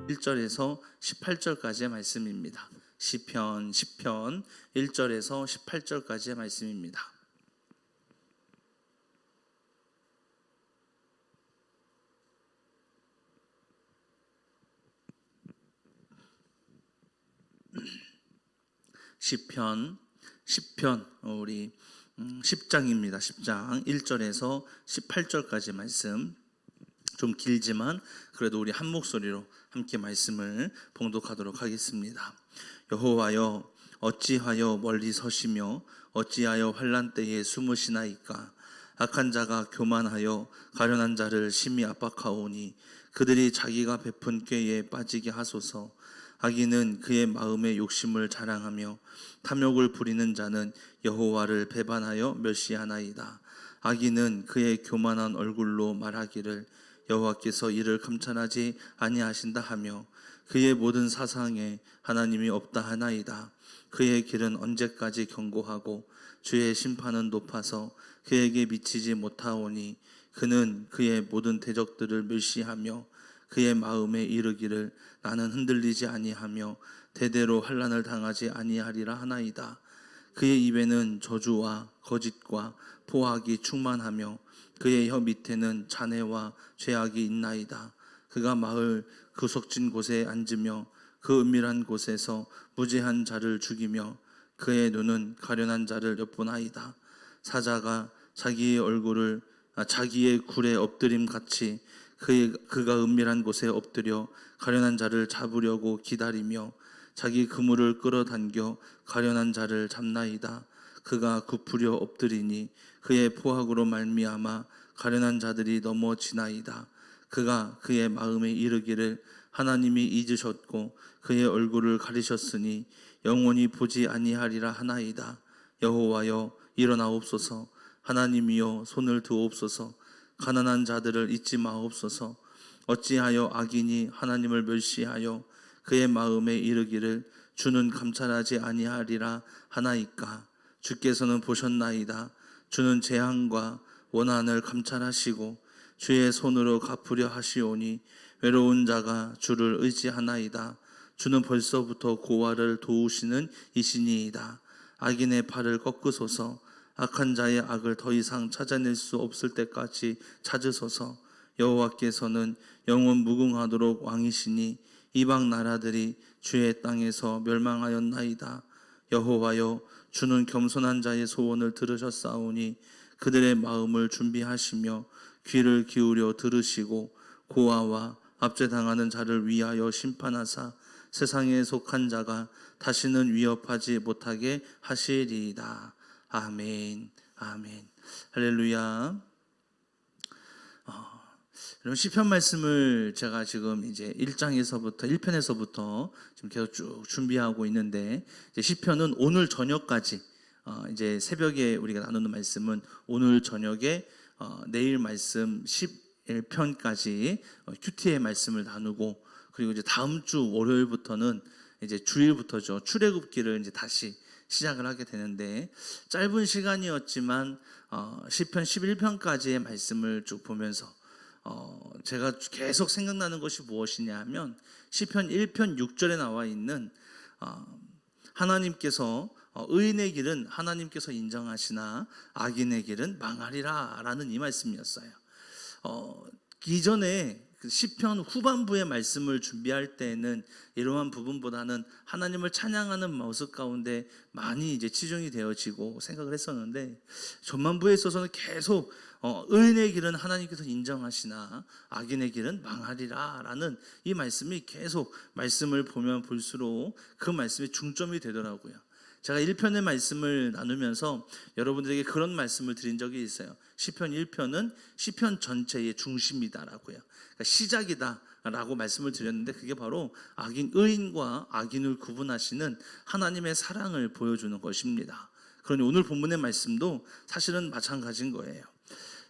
1절에서 18절까지의 말씀입니다. 시편 10편 1절에서 18절까지의 말씀입니다. 시편 10편 우리 10장입니다. 10장 1절에서 18절까지 말씀, 좀 길지만 그래도 우리 한 목소리로 함께 말씀을 봉독하도록 하겠습니다. 여호와여, 어찌하여 멀리 서시며 어찌하여 환난 때에 숨으시나이까. 악한 자가 교만하여 가련한 자를 심히 압박하오니 그들이 자기가 베푼 꾀에 빠지게 하소서. 악인은 그의 마음의 욕심을 자랑하며 탐욕을 부리는 자는 여호와를 배반하여 멸시하나이다. 악인은 그의 교만한 얼굴로 말하기를 여호와께서 이를 감찰하지 아니하신다 하며 그의 모든 사상에 하나님이 없다 하나이다. 그의 길은 언제까지 견고하고 주의 심판은 높아서 그에게 미치지 못하오니 그는 그의 모든 대적들을 멸시하며 그의 마음에 이르기를 나는 흔들리지 아니하며 대대로 환난을 당하지 아니하리라 하나이다. 그의 입에는 저주와 거짓과 포악이 충만하며 그의 혀 밑에는 잔해와 죄악이 있나이다. 그가 마을 구석진 곳에 앉으며 그 은밀한 곳에서 무죄한 자를 죽이며 그의 눈은 가련한 자를 엿보나이다. 사자가 자기의 굴에 엎드림 같이 그가 은밀한 곳에 엎드려 가련한 자를 잡으려고 기다리며 자기 그물을 끌어당겨 가련한 자를 잡나이다. 그가 굽으려 엎드리니 그의 포악으로 말미암아 가련한 자들이 넘어지나이다. 그가 그의 마음에 이르기를 하나님이 잊으셨고 그의 얼굴을 가리셨으니 영원히 보지 아니하리라 하나이다. 여호와여, 일어나옵소서. 하나님이여, 손을 드옵소서. 가난한 자들을 잊지 마옵소서. 어찌하여 악인이 하나님을 멸시하여 그의 마음에 이르기를 주는 감찰하지 아니하리라 하나이까. 주께서는 보셨나이다. 주는 재앙과 원한을 감찰하시고 주의 손으로 갚으려 하시오니 외로운 자가 주를 의지하나이다. 주는 벌써부터 고아를 도우시는 이시니이다. 악인의 팔을 꺾으소서. 악한 자의 악을 더 이상 찾아낼 수 없을 때까지 찾으소서. 여호와께서는 영원 무궁하도록 왕이시니 이방 나라들이 주의 땅에서 멸망하였나이다. 여호와여, 주는 겸손한 자의 소원을 들으셨사오니 그들의 마음을 준비하시며 귀를 기울여 들으시고 고아와 압제당하는 자를 위하여 심판하사 세상에 속한 자가 다시는 위협하지 못하게 하시리이다. 아멘. 아멘. 할렐루야. 여러분, 시편 말씀을 제가 지금 이제 1편에서부터 지금 계속 쭉 준비하고 있는데, 이제 시편은 오늘 저녁까지, 이제 새벽에 우리가 나누는 말씀은 오늘 저녁에 내일 말씀 11편까지 큐티의 말씀을 나누고, 그리고 이제 다음 주 월요일부터는 이제 주일부터죠. 출애굽기를 이제 다시 시작을 하게 되는데, 짧은 시간이었지만 시편 11편까지의 말씀을 쭉 보면서 제가 계속 생각나는 것이 무엇이냐 하면 시편 1편 6절에 나와 있는 하나님께서 의인의 길은 하나님께서 인정하시나 악인의 길은 망하리라 라는 이 말씀이었어요. 이전에 그 시편 후반부의 말씀을 준비할 때에는 이러한 부분보다는 하나님을 찬양하는 모습 가운데 많이 이제 치중이 되어지고 생각을 했었는데, 전반부에 있어서는 계속 의인의 길은 하나님께서 인정하시나 악인의 길은 망하리라 라는 이 말씀이 계속 말씀을 보면 볼수록 그 말씀이 중점이 되더라고요. 제가 1편의 말씀을 나누면서 여러분들에게 그런 말씀을 드린 적이 있어요. 시편 1편은 시편 전체의 중심이다라고요. 그러니까 시작이다라고 말씀을 드렸는데, 그게 바로 의인과 악인을 구분하시는 하나님의 사랑을 보여주는 것입니다. 그러니 오늘 본문의 말씀도 사실은 마찬가지인 거예요.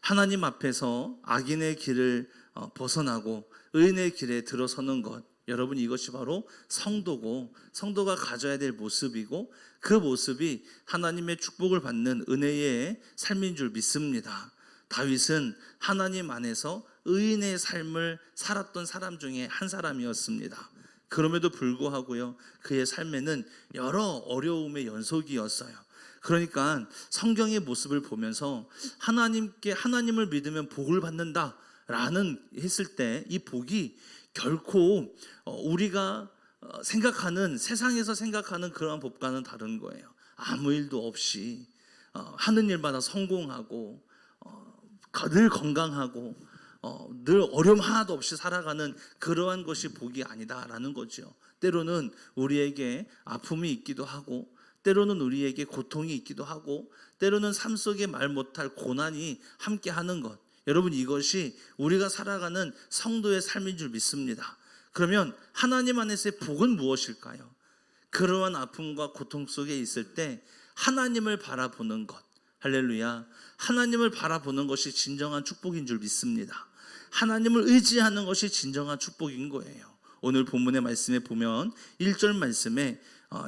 하나님 앞에서 악인의 길을 벗어나고 의인의 길에 들어서는 것, 여러분, 이것이 바로 성도고 성도가 가져야 될 모습이고, 그 모습이 하나님의 축복을 받는 은혜의 삶인 줄 믿습니다. 다윗은 하나님 안에서 의인의 삶을 살았던 사람 중에 한 사람이었습니다. 그럼에도 불구하고요, 그의 삶에는 여러 어려움의 연속이었어요. 그러니까 성경의 모습을 보면서 하나님을 믿으면 복을 받는다라는 했을 때 이 복이 결코 우리가 생각하는, 세상에서 생각하는 그러한 복과는 다른 거예요. 아무 일도 없이 하는 일마다 성공하고 늘 건강하고 늘 어려움 하나도 없이 살아가는 그러한 것이 복이 아니다라는 거죠. 때로는 우리에게 아픔이 있기도 하고, 때로는 우리에게 고통이 있기도 하고, 때로는 삶 속에 말 못할 고난이 함께하는 것, 여러분, 이것이 우리가 살아가는 성도의 삶인 줄 믿습니다. 그러면 하나님 안에서의 복은 무엇일까요? 그러한 아픔과 고통 속에 있을 때 하나님을 바라보는 것, 할렐루야, 하나님을 바라보는 것이 진정한 축복인 줄 믿습니다. 하나님을 의지하는 것이 진정한 축복인 거예요. 오늘 본문의 말씀에 보면 1절 말씀에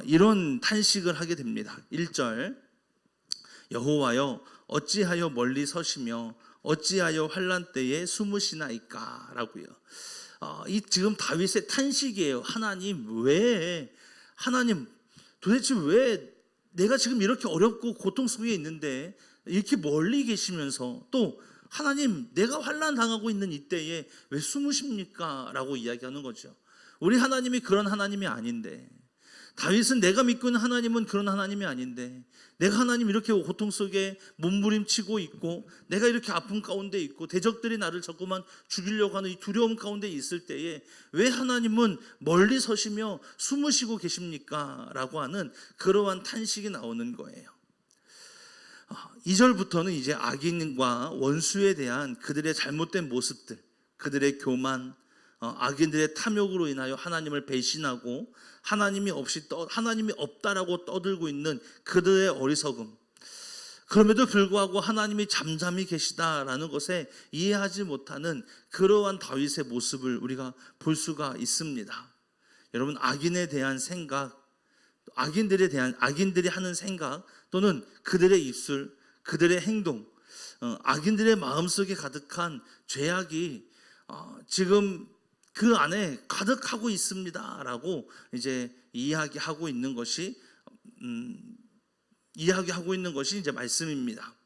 이런 탄식을 하게 됩니다. 1절, 여호와여 어찌하여 멀리 서시며 어찌하여 환난 때에 숨으시나이까 라고요. 이 지금 다윗의 탄식이에요. 하나님 도대체 왜 내가 지금 이렇게 어렵고 고통 속에 있는데 이렇게 멀리 계시면서 또 하나님 내가 환난 당하고 있는 이때에 왜 숨으십니까? 라고 이야기하는 거죠. 우리 하나님이 그런 하나님이 아닌데, 다윗은 내가 믿고 있는 하나님은 그런 하나님이 아닌데, 내가 하나님 이렇게 고통 속에 몸부림치고 있고, 내가 이렇게 아픔 가운데 있고, 대적들이 나를 자꾸만 죽이려고 하는 이 두려움 가운데 있을 때에 왜 하나님은 멀리 서시며 숨으시고 계십니까? 라고 하는 그러한 탄식이 나오는 거예요. 2절부터는 이제 악인과 원수에 대한 그들의 잘못된 모습들, 그들의 교만, 악인들의 탐욕으로 인하여 하나님을 배신하고 하나님이 없다라고 떠들고 있는 그들의 어리석음, 그럼에도 불구하고 하나님이 잠잠히 계시다라는 것에 이해하지 못하는 그러한 다윗의 모습을 우리가 볼 수가 있습니다. 여러분, 악인에 대한 생각, 악인들이 하는 생각 또는 그들의 입술, 그들의 행동, 악인들의 마음속에 가득한 죄악이 지금 그 안에 가득하고 있습니다라고 이제 이야기하고 있는 것이 이제 말씀입니다.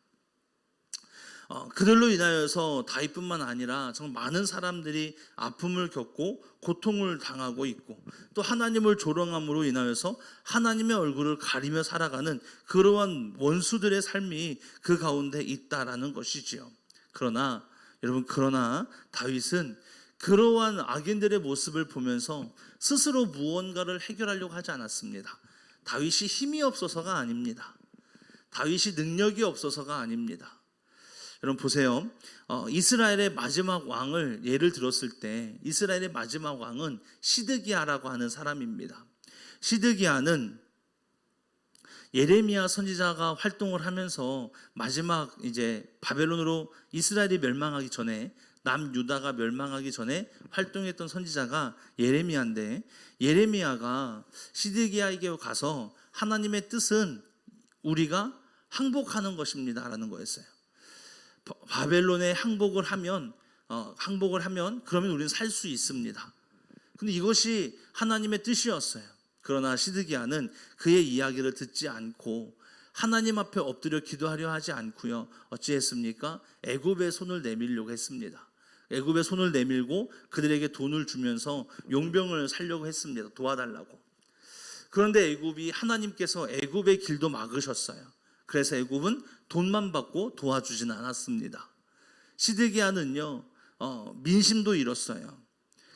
그들로 인하여서 다윗뿐만 아니라 정말 많은 사람들이 아픔을 겪고 고통을 당하고 있고, 또 하나님을 조롱함으로 인하여서 하나님의 얼굴을 가리며 살아가는 그러한 원수들의 삶이 그 가운데 있다라는 것이지요. 그러나 다윗은 그러한 악인들의 모습을 보면서 스스로 무언가를 해결하려고 하지 않았습니다. 다윗이 힘이 없어서가 아닙니다. 다윗이 능력이 없어서가 아닙니다. 여러분 보세요. 이스라엘의 마지막 왕을 예를 들었을 때 이스라엘의 마지막 왕은 시드기야라고 하는 사람입니다. 시드기야는 예레미야 선지자가 활동을 하면서 마지막 이제 바벨론으로 이스라엘이 멸망하기 전에, 남유다가 멸망하기 전에 활동했던 선지자가 예레미야인데, 예레미야가 시드기야에게 가서 하나님의 뜻은 우리가 항복하는 것입니다 라는 거였어요. 바벨론에 항복을 하면 그러면 우리는 살 수 있습니다. 근데 이것이 하나님의 뜻이었어요. 그러나 시드기야는 그의 이야기를 듣지 않고 하나님 앞에 엎드려 기도하려 하지 않고요, 어찌했습니까? 애굽의 손을 내밀려고 했습니다. 애굽의 손을 내밀고 그들에게 돈을 주면서 용병을 살려고 했습니다. 도와달라고. 그런데 하나님께서 애굽의 길도 막으셨어요. 그래서 애굽은 돈만 받고 도와주지는 않았습니다. 시드기야는요, 민심도 잃었어요.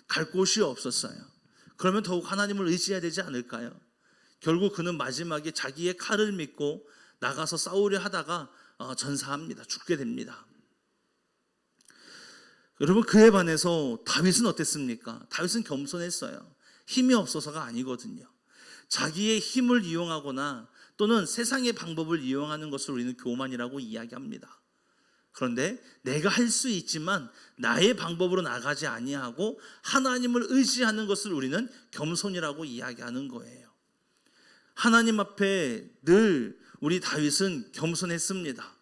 갈 곳이 없었어요. 그러면 더욱 하나님을 의지해야 되지 않을까요? 결국 그는 마지막에 자기의 칼을 믿고 나가서 싸우려 하다가 전사합니다. 죽게 됩니다. 여러분, 그에 반해서 다윗은 어땠습니까? 다윗은 겸손했어요. 힘이 없어서가 아니거든요. 자기의 힘을 이용하거나 또는 세상의 방법을 이용하는 것을 우리는 교만이라고 이야기합니다. 그런데 내가 할 수 있지만 나의 방법으로 나가지 아니하고 하나님을 의지하는 것을 우리는 겸손이라고 이야기하는 거예요. 하나님 앞에 늘 우리 다윗은 겸손했습니다.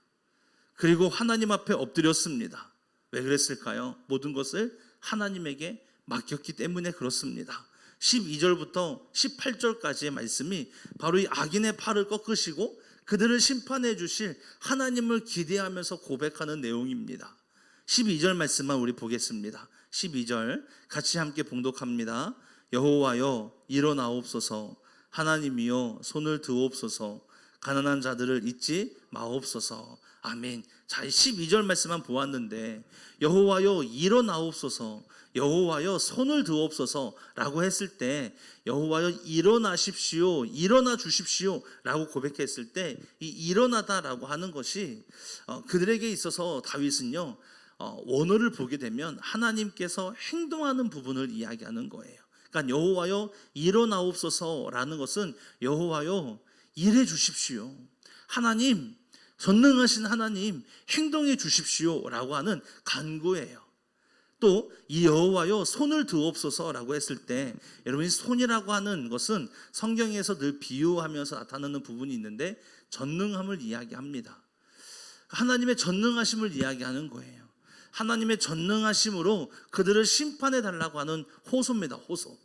그리고 하나님 앞에 엎드렸습니다. 왜 그랬을까요? 모든 것을 하나님에게 맡겼기 때문에 그렇습니다. 12절부터 18절까지의 말씀이 바로 이 악인의 팔을 꺾으시고 그들을 심판해 주실 하나님을 기대하면서 고백하는 내용입니다. 12절 말씀만 우리 보겠습니다. 12절 같이 함께 봉독합니다. 여호와여 일어나옵소서, 하나님이여 손을 드옵소서, 가난한 자들을 잊지 마옵소서. 아멘. 자, 12절 말씀만 보았는데 여호와여 일어나옵소서, 여호와여 손을 드옵소서 라고 했을 때 여호와여 일어나십시오, 일어나 주십시오 라고 고백했을 때 이 일어나다 라고 하는 것이 그들에게 있어서 다윗은요 원어를 보게 되면 하나님께서 행동하는 부분을 이야기하는 거예요. 그러니까 여호와여 일어나옵소서라는 것은 여호와여 일해 주십시오, 하나님 전능하신 하나님 행동해 주십시오 라고 하는 간구예요. 또 이 여호와여 손을 드옵소서라고 했을 때 여러분이 손이라고 하는 것은 성경에서 늘 비유하면서 나타나는 부분이 있는데 전능함을 이야기합니다. 하나님의 전능하심을 이야기하는 거예요. 하나님의 전능하심으로 그들을 심판해 달라고 하는 호소입니다. 호소.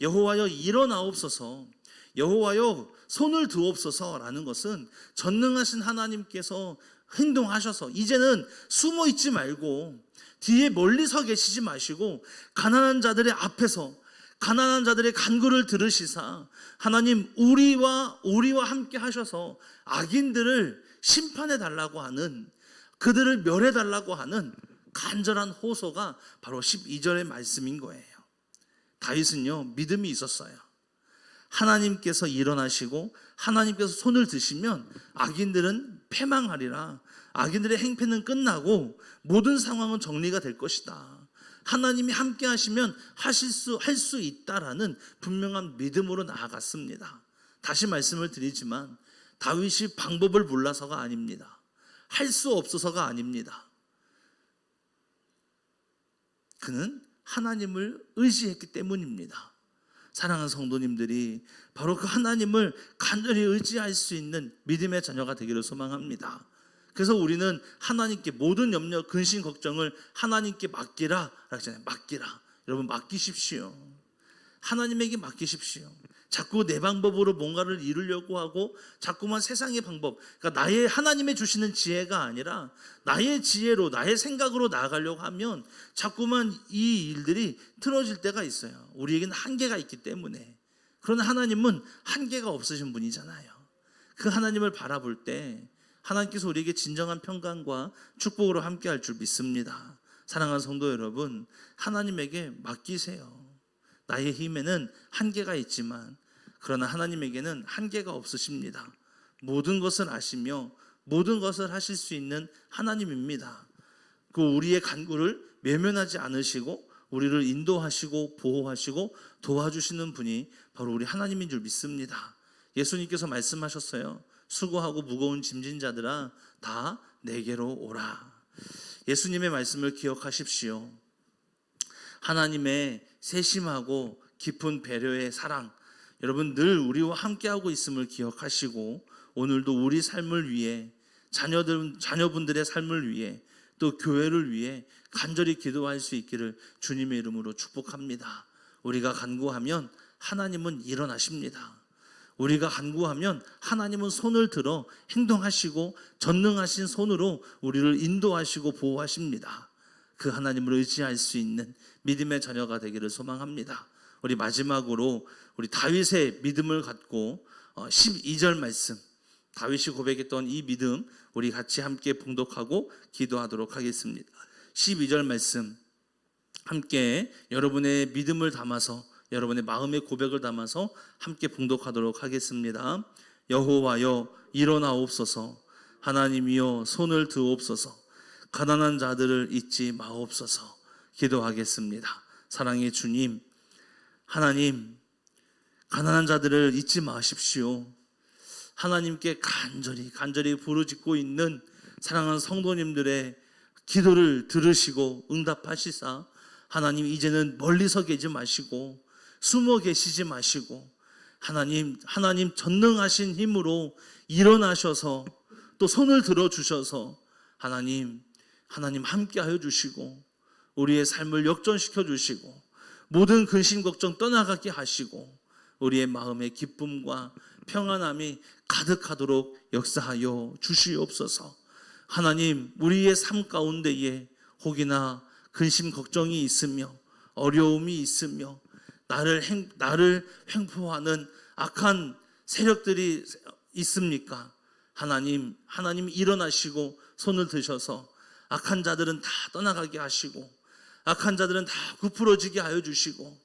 여호와여 일어나옵소서, 여호와여 손을 드옵소서라는 것은 전능하신 하나님께서 행동하셔서 이제는 숨어 있지 말고 뒤에 멀리 서 계시지 마시고 가난한 자들의 앞에서 가난한 자들의 간구를 들으시사 하나님 우리와 함께 하셔서 악인들을 심판해 달라고 하는, 그들을 멸해 달라고 하는 간절한 호소가 바로 12절의 말씀인 거예요. 다윗은요 믿음이 있었어요. 하나님께서 일어나시고 하나님께서 손을 드시면 악인들은 패망하리라, 악인들의 행패는 끝나고 모든 상황은 정리가 될 것이다, 하나님이 함께 하시면 할 수 있다라는 분명한 믿음으로 나아갔습니다. 다시 말씀을 드리지만 다윗이 방법을 몰라서가 아닙니다. 할 수 없어서가 아닙니다. 그는 하나님을 의지했기 때문입니다. 사랑하는 성도님들이 바로 그 하나님을 간절히 의지할 수 있는 믿음의 자녀가 되기를 소망합니다. 그래서 우리는 하나님께 모든 염려, 근심, 걱정을 하나님께 맡기라 그러잖아요. 맡기라. 여러분 맡기십시오. 하나님에게 맡기십시오. 자꾸 내 방법으로 뭔가를 이루려고 하고 자꾸만 세상의 방법, 그러니까 나의 하나님의 주시는 지혜가 아니라 나의 지혜로 나의 생각으로 나아가려고 하면 자꾸만 이 일들이 틀어질 때가 있어요. 우리에게는 한계가 있기 때문에. 그러나 하나님은 한계가 없으신 분이잖아요. 그 하나님을 바라볼 때 하나님께서 우리에게 진정한 평강과 축복으로 함께할 줄 믿습니다. 사랑하는 성도 여러분, 하나님에게 맡기세요. 나의 힘에는 한계가 있지만 그러나 하나님에게는 한계가 없으십니다. 모든 것을 아시며 모든 것을 하실 수 있는 하나님입니다. 그 우리의 간구를 외면하지 않으시고 우리를 인도하시고 보호하시고 도와주시는 분이 바로 우리 하나님인 줄 믿습니다. 예수님께서 말씀하셨어요. 수고하고 무거운 짐진 자들아 다 내게로 오라. 예수님의 말씀을 기억하십시오. 하나님의 세심하고 깊은 배려의 사랑, 여러분 늘 우리와 함께하고 있음을 기억하시고 오늘도 우리 삶을 위해 자녀분들의 삶을 위해 또 교회를 위해 간절히 기도할 수 있기를 주님의 이름으로 축복합니다. 우리가 간구하면 하나님은 일어나십니다. 우리가 간구하면 하나님은 손을 들어 행동하시고 전능하신 손으로 우리를 인도하시고 보호하십니다. 그 하나님을 의지할 수 있는 믿음의 자녀가 되기를 소망합니다. 우리 마지막으로 우리 다윗의 믿음을 갖고 12절 말씀, 다윗이 고백했던 이 믿음 우리 같이 함께 봉독하고 기도하도록 하겠습니다. 12절 말씀 함께 여러분의 믿음을 담아서 여러분의 마음의 고백을 담아서 함께 봉독하도록 하겠습니다. 여호와여 일어나옵소서, 하나님이여 손을 드옵소서, 가난한 자들을 잊지 마옵소서. 기도하겠습니다. 사랑의 주님, 하나님 가난한 자들을 잊지 마십시오. 하나님께 간절히 부르짖고 있는 사랑하는 성도님들의 기도를 들으시고 응답하시사 하나님 이제는 멀리서 계지 마시고 숨어 계시지 마시고 하나님 전능하신 힘으로 일어나셔서 또 손을 들어주셔서 하나님 하나님 함께하여 주시고 우리의 삶을 역전시켜 주시고 모든 근심 걱정 떠나가게 하시고 우리의 마음의 기쁨과 평안함이 가득하도록 역사하여 주시옵소서. 하나님, 우리의 삶 가운데에 혹이나 근심 걱정이 있으며 어려움이 있으며 나를 횡포하는 악한 세력들이 있습니까? 하나님 일어나시고 손을 드셔서 악한 자들은 다 떠나가게 하시고 악한 자들은 다 구부러지게 하여 주시고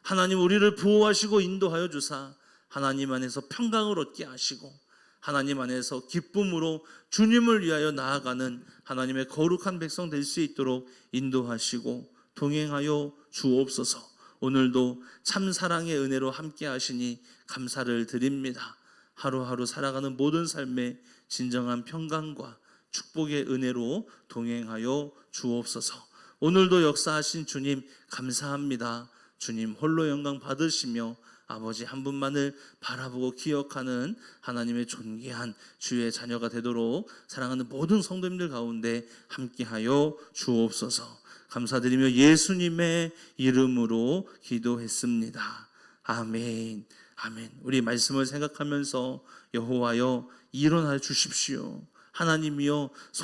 하나님 우리를 보호하시고 인도하여 주사 하나님 안에서 평강을 얻게 하시고 하나님 안에서 기쁨으로 주님을 위하여 나아가는 하나님의 거룩한 백성 될 수 있도록 인도하시고 동행하여 주옵소서. 오늘도 참 사랑의 은혜로 함께 하시니 감사를 드립니다. 하루하루 살아가는 모든 삶에 진정한 평강과 축복의 은혜로 동행하여 주옵소서. 오늘도 역사하신 주님 감사합니다. 주님 홀로 영광 받으시며 아버지 한 분만을 바라보고 기억하는 하나님의 존귀한 주의 자녀가 되도록 사랑하는 모든 성도님들 가운데 함께하여 주옵소서. 감사드리며 예수님의 이름으로 기도했습니다. 아멘. 아멘. 우리 말씀을 생각하면서 여호와여 일어나 주십시오. 하나님이여